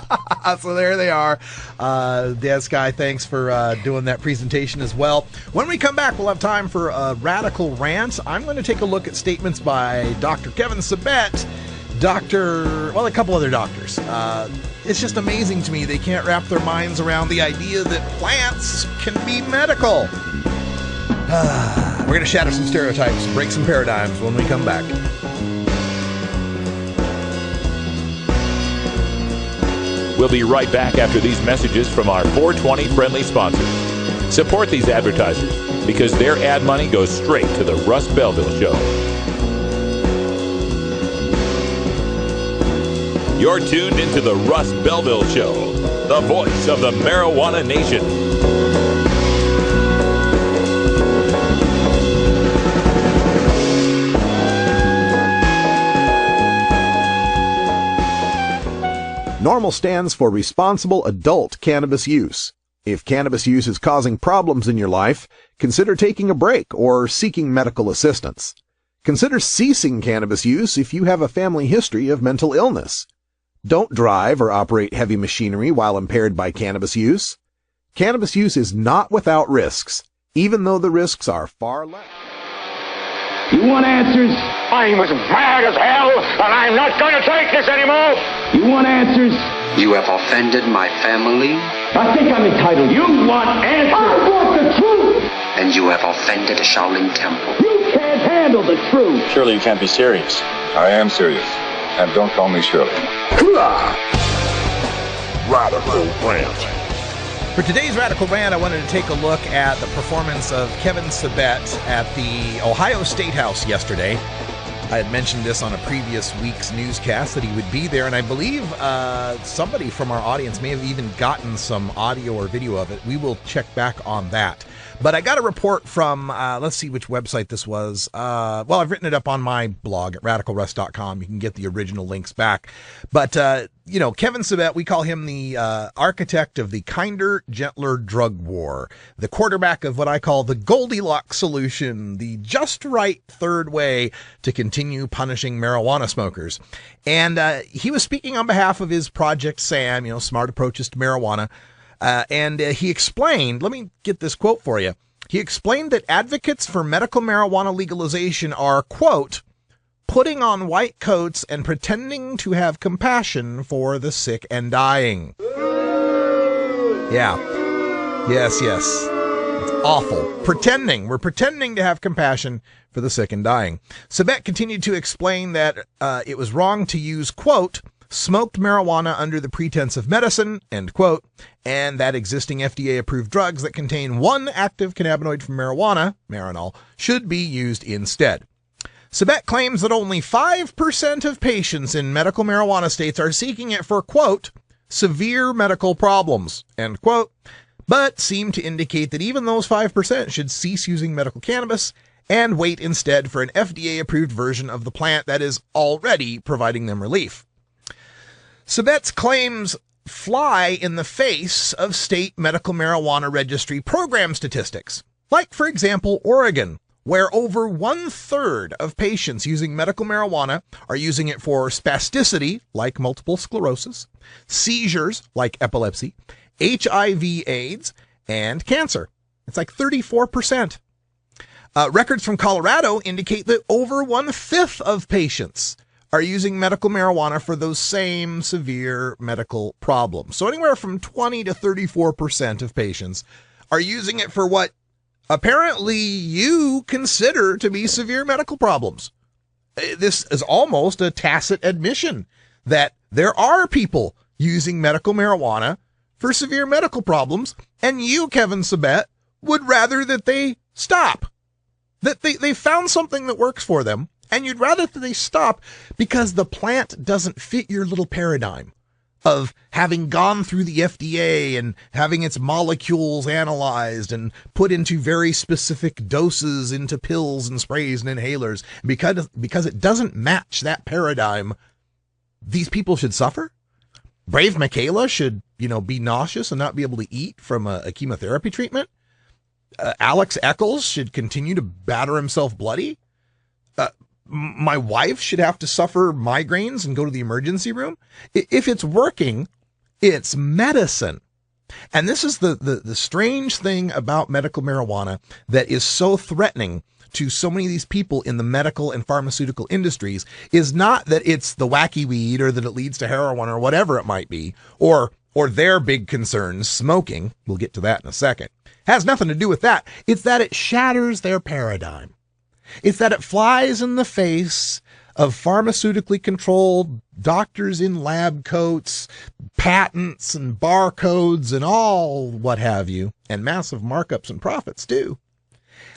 [SPEAKER 7] So there they are. Dan Sky, thanks for doing that presentation as well. When we come back, we'll have time for a radical rant. I'm going to take a look at statements by Dr. Kevin Sabet, a couple other doctors. It's just amazing to me they can't wrap their minds around the idea that plants can be medical. We're going to shatter some stereotypes, break some paradigms when we come back.
[SPEAKER 1] We'll be right back after these messages from our 420 friendly sponsors. Support these advertisers because their ad money goes straight to the Russ Belville Show. You're tuned into the Russ Belville Show, the voice of the marijuana nation.
[SPEAKER 5] NORMAL stands for Responsible Adult Cannabis Use. If cannabis use is causing problems in your life, consider taking a break or seeking medical assistance. Consider ceasing cannabis use if you have a family history of mental illness. Don't drive or operate heavy machinery while impaired by cannabis use. Cannabis use is not without risks, even though the risks are far less.
[SPEAKER 22] You want answers? I'm as mad as hell, and I'm not going to take this anymore. You want answers?
[SPEAKER 17] You have offended my family.
[SPEAKER 22] I think I'm entitled. You want answers? I want the truth.
[SPEAKER 17] And you have offended a Shaolin temple.
[SPEAKER 22] You can't handle the truth.
[SPEAKER 23] Surely you can't be serious. I am serious. And don't call me Shirley.
[SPEAKER 7] Radical Rant. For today's Radical Rant, I wanted to take a look at the performance of Kevin Sabet at the Ohio State House yesterday. I had mentioned this on a previous week's newscast that he would be there, and I believe somebody from our audience may have even gotten some audio or video of it. We will check back on that. But I got a report from, let's see which website this was. Well, I've written it up on my blog at radicalruss.com. You can get the original links back. But, Kevin Sabet, we call him the architect of the kinder, gentler drug war, the quarterback of what I call the Goldilocks solution, the just right third way to continue punishing marijuana smokers. And he was speaking on behalf of his Project SAM, Smart Approaches to Marijuana. And he explained, let me get this quote for you. He explained that advocates for medical marijuana legalization are, quote, putting on white coats and pretending to have compassion for the sick and dying. Yeah. Yes. It's awful. We're pretending to have compassion for the sick and dying. Sabet continued to explain that it was wrong to use, quote, smoked marijuana under the pretense of medicine, end quote, and that existing FDA-approved drugs that contain one active cannabinoid from marijuana, Marinol, should be used instead. Sabet claims that only 5% of patients in medical marijuana states are seeking it for, quote, severe medical problems, end quote, but seem to indicate that even those 5% should cease using medical cannabis and wait instead for an FDA-approved version of the plant that is already providing them relief. Sabet's claims fly in the face of state medical marijuana registry program statistics, like, for example, Oregon, where over 1/3 of patients using medical marijuana are using it for spasticity, like multiple sclerosis, seizures, like epilepsy, HIV/AIDS, and cancer. It's like 34%. Records from Colorado indicate that over 1/5 of patients are using medical marijuana for those same severe medical problems. So anywhere from 20 to 34% of patients are using it for what apparently you consider to be severe medical problems. This is almost a tacit admission that there are people using medical marijuana for severe medical problems, and you, Kevin Sabet, would rather that they stop. That they found something that works for them, and you'd rather that they stop because the plant doesn't fit your little paradigm of having gone through the FDA and having its molecules analyzed and put into very specific doses into pills and sprays and inhalers. Because it doesn't match that paradigm, these people should suffer? Brave Michaela should, be nauseous and not be able to eat from a chemotherapy treatment? Alex Eccles should continue to batter himself bloody? My wife should have to suffer migraines and go to the emergency room? If it's working, it's medicine. And this is the strange thing about medical marijuana that is so threatening to so many of these people in the medical and pharmaceutical industries is not that it's the wacky weed or that it leads to heroin or whatever it might be, or their big concerns, smoking. We'll get to that in a second. Has nothing to do with that. It's that it shatters their paradigm. It's that it flies in the face of pharmaceutically controlled doctors in lab coats, patents and barcodes and all what have you, and massive markups and profits too.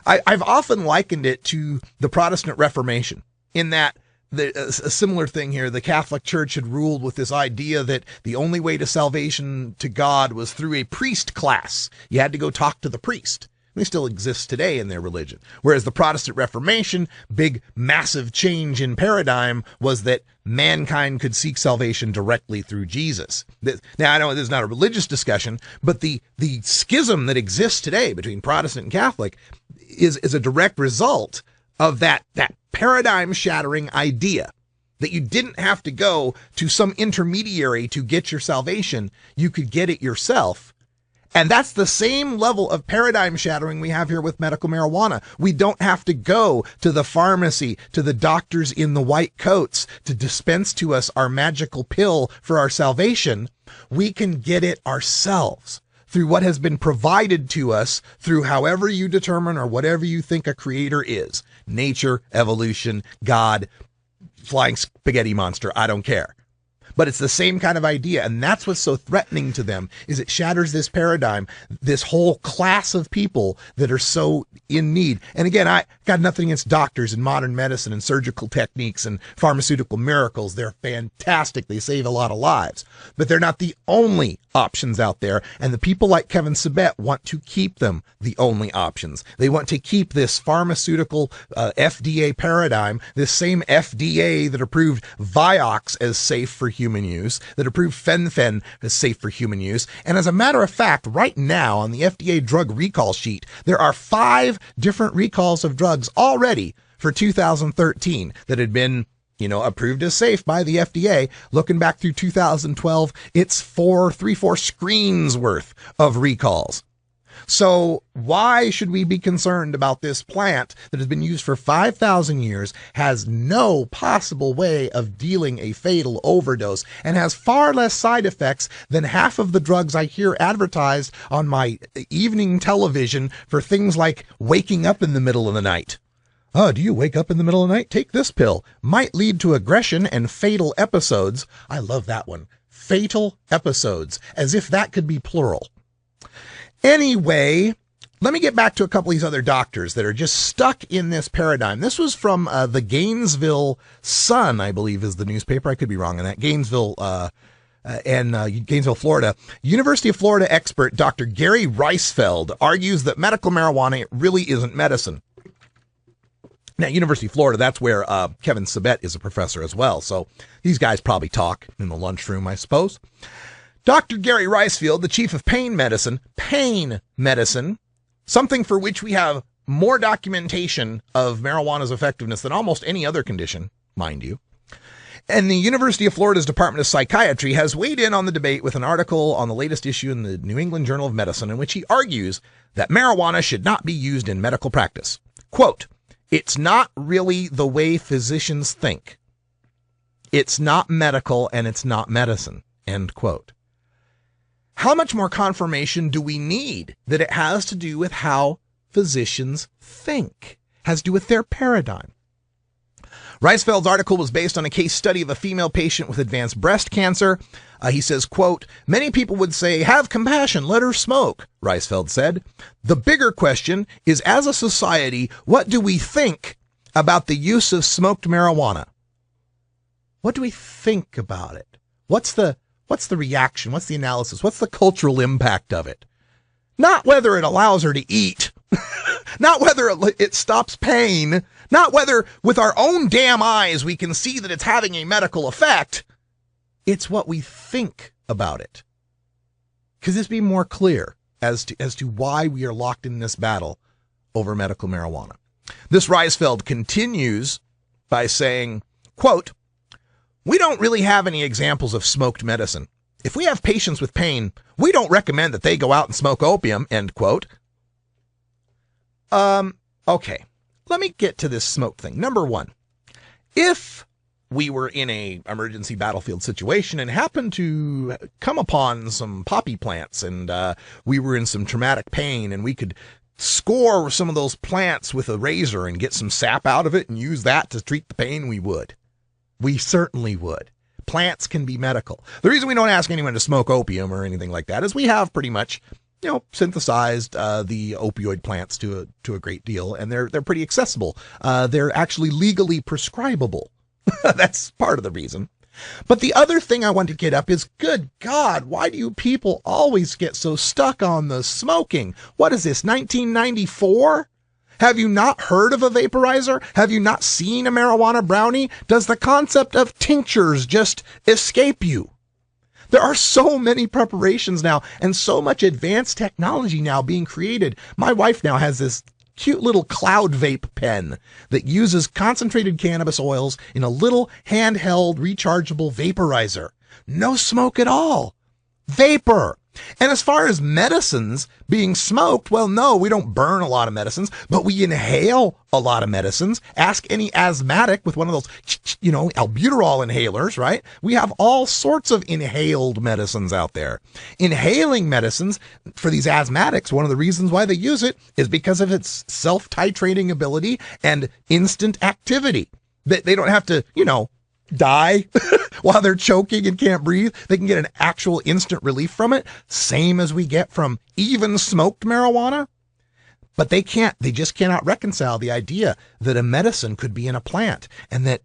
[SPEAKER 7] I've often likened it to the Protestant Reformation in that a similar thing here. The Catholic Church had ruled with this idea that the only way to salvation to God was through a priest class. You had to go talk to the priest. They still exist today in their religion. Whereas the Protestant Reformation, big, massive change in paradigm was that mankind could seek salvation directly through Jesus. Now, I know this is not a religious discussion, but the schism that exists today between Protestant and Catholic is a direct result of that paradigm-shattering idea that you didn't have to go to some intermediary to get your salvation. You could get it yourself. And that's the same level of paradigm shattering we have here with medical marijuana. We don't have to go to the pharmacy, to the doctors in the white coats to dispense to us our magical pill for our salvation. We can get it ourselves through what has been provided to us through however you determine or whatever you think a creator is. Nature, evolution, God, flying spaghetti monster, I don't care. But it's the same kind of idea, and that's what's so threatening to them, is it shatters this paradigm, this whole class of people that are so in need. And again,
[SPEAKER 5] Got nothing against doctors and modern medicine and surgical techniques and pharmaceutical miracles. They're fantastic. They save a lot of lives. But they're not the only options out there. And the people like Kevin Sabet want to keep them the only options. They want to keep this pharmaceutical FDA paradigm, this same FDA that approved Vioxx as safe for human use, that approved Fen-Phen as safe for human use. And as a matter of fact, right now on the FDA drug recall sheet, there are 5 different recalls of drugs already for 2013 that had been, approved as safe by the FDA. Looking back through 2012, it's 4 screens worth of recalls. So why should we be concerned about this plant that has been used for 5,000 years, has no possible way of dealing a fatal overdose, and has far less side effects than half of the drugs I hear advertised on my evening television for things like waking up in the middle of the night? Oh, do you wake up in the middle of the night? Take this pill. Might lead to aggression and fatal episodes. I love that one. Fatal episodes. As if that could be plural. Anyway, let me get back to a couple of these other doctors that are just stuck in this paradigm. This was from the Gainesville Sun, I believe is the newspaper. I could be wrong on that. Gainesville, Florida. University of Florida expert Dr. Gary Reisfeld argues that medical marijuana really isn't medicine. Now, University of Florida, that's where Kevin Sabet is a professor as well. So these guys probably talk in the lunchroom, I suppose. Dr. Gary Reisfeld, the chief of pain medicine, something for which we have more documentation of marijuana's effectiveness than almost any other condition, mind you. And the University of Florida's Department of Psychiatry has weighed in on the debate with an article on the latest issue in the New England Journal of Medicine in which he argues that marijuana should not be used in medical practice. Quote, "It's not really the way physicians think. It's not medical and it's not medicine." End quote. How much more confirmation do we need that it has to do with how physicians think, has to do with their paradigm? Reisfeld's article was based on a case study of a female patient with advanced breast cancer. He says, quote, "Many people would say, have compassion, let her smoke," Reisfeld said. "The bigger question is, as a society, what do we think about the use of smoked marijuana?" What do we think about it? What's the reaction? What's the analysis? What's the cultural impact of it? Not whether it allows her to eat, not whether it stops pain, not whether with our own damn eyes we can see that it's having a medical effect. It's what we think about it. Could this be more clear as to why we are locked in this battle over medical marijuana? This Reisfeld continues by saying, quote, "We don't really have any examples of smoked medicine. If we have patients with pain, we don't recommend that they go out and smoke opium," end quote. Okay, let me get to this smoke thing. Number one, if we were in a emergency battlefield situation and happened to come upon some poppy plants and we were in some traumatic pain and we could score some of those plants with a razor and get some sap out of it and use that to treat the pain, we would. We certainly would. Plants can be medical. The reason we don't ask anyone to smoke opium or anything like that is we have pretty much, synthesized the opioid plants to a great deal, and they're pretty accessible. They're actually legally prescribable. That's part of the reason. But the other thing I want to get up is, good God, why do you people always get so stuck on the smoking? What is this, 1994? Have you not heard of a vaporizer? Have you not seen a marijuana brownie? Does the concept of tinctures just escape you? There are so many preparations now and so much advanced technology now being created. My wife now has this cute little cloud vape pen that uses concentrated cannabis oils in a little handheld rechargeable vaporizer. No smoke at all. Vapor. And as far as medicines being smoked, well, no, we don't burn a lot of medicines, but we inhale a lot of medicines. Ask any asthmatic with one of those, albuterol inhalers, right? We have all sorts of inhaled medicines out there. Inhaling medicines for these asthmatics, one of the reasons why they use it is because of its self-titrating ability and instant activity. They don't have to, die while they're choking and can't breathe. They can get an actual instant relief from it, same as we get from even smoked marijuana. But they just cannot reconcile the idea that a medicine could be in a plant and that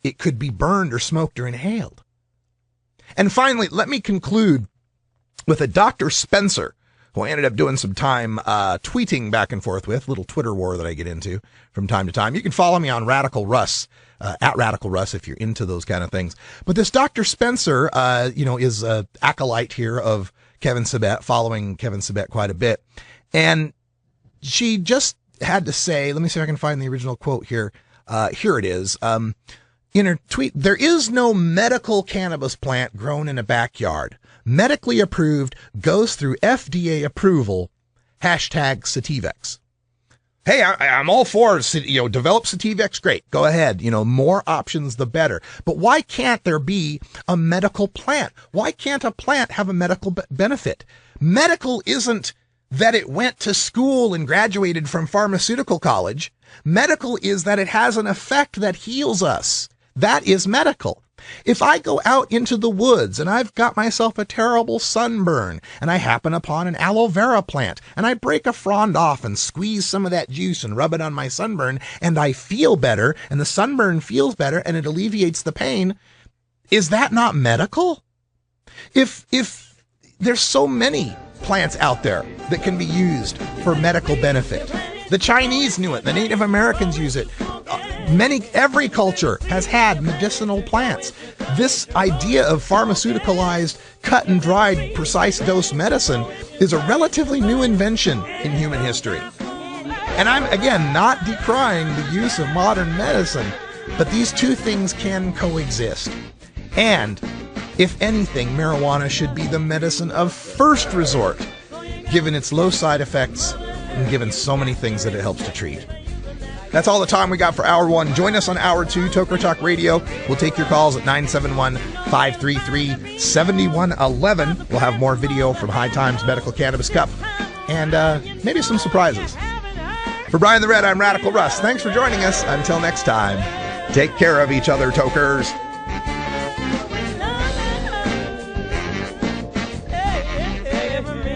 [SPEAKER 5] it could be burned or smoked or inhaled. And finally, let me conclude with a Dr. Spencer, who I ended up doing some time tweeting back and forth with, little Twitter war that I get into from time to time. You can follow me on Radical Russ, at Radical Russ, if you're into those kind of things. But this Dr. Spencer, is an acolyte here of Kevin Sabet, following Kevin Sabet quite a bit. And she just had to say, let me see if I can find the original quote here. Here it is. In her tweet, there is no medical cannabis plant grown in a backyard. Medically approved, goes through FDA approval, #Sativex. Hey, I'm all for, develop Sativex, great. Go ahead. More options, the better. But why can't there be a medical plant? Why can't a plant have a medical benefit? Medical isn't that it went to school and graduated from pharmaceutical college. Medical is that it has an effect that heals us. That is medical. If I go out into the woods and I've got myself a terrible sunburn and I happen upon an aloe vera plant and I break a frond off and squeeze some of that juice and rub it on my sunburn and I feel better and the sunburn feels better and it alleviates the pain, is that not medical? If there's so many plants out there that can be used for medical benefit. The Chinese knew it. The Native Americans use it. Every culture has had medicinal plants. This idea of pharmaceuticalized, cut and dried, precise dose medicine is a relatively new invention in human history. And I'm, again, not decrying the use of modern medicine, but these two things can coexist. And, if anything, marijuana should be the medicine of first resort, given its low side effects and given so many things that it helps to treat. That's all the time we got for Hour 1. Join us on Hour 2, Toker Talk Radio. We'll take your calls at 971-533-7111. We'll have more video from High Times Medical Cannabis Cup and maybe some surprises. For Brian the Red, I'm Radical Russ. Thanks for joining us. Until next time, take care of each other, Tokers.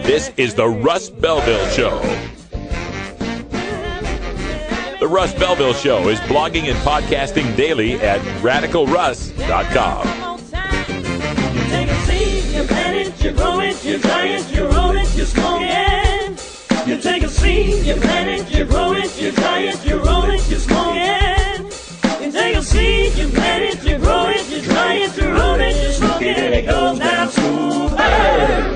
[SPEAKER 1] This is the Russ Belville Show. The Russ Belville Show is blogging and podcasting daily at RadicalRuss.com.
[SPEAKER 15] You take a seed, you plant it, you grow it, you dry it, you roll it, you smoke it. You take a seed, you plant it, you grow it, you dry it, you roll it, you smoke it. You take a seed, you plant it, you grow it, you dry it, you roll it, you smoke it, and it goes down smooth. Hey!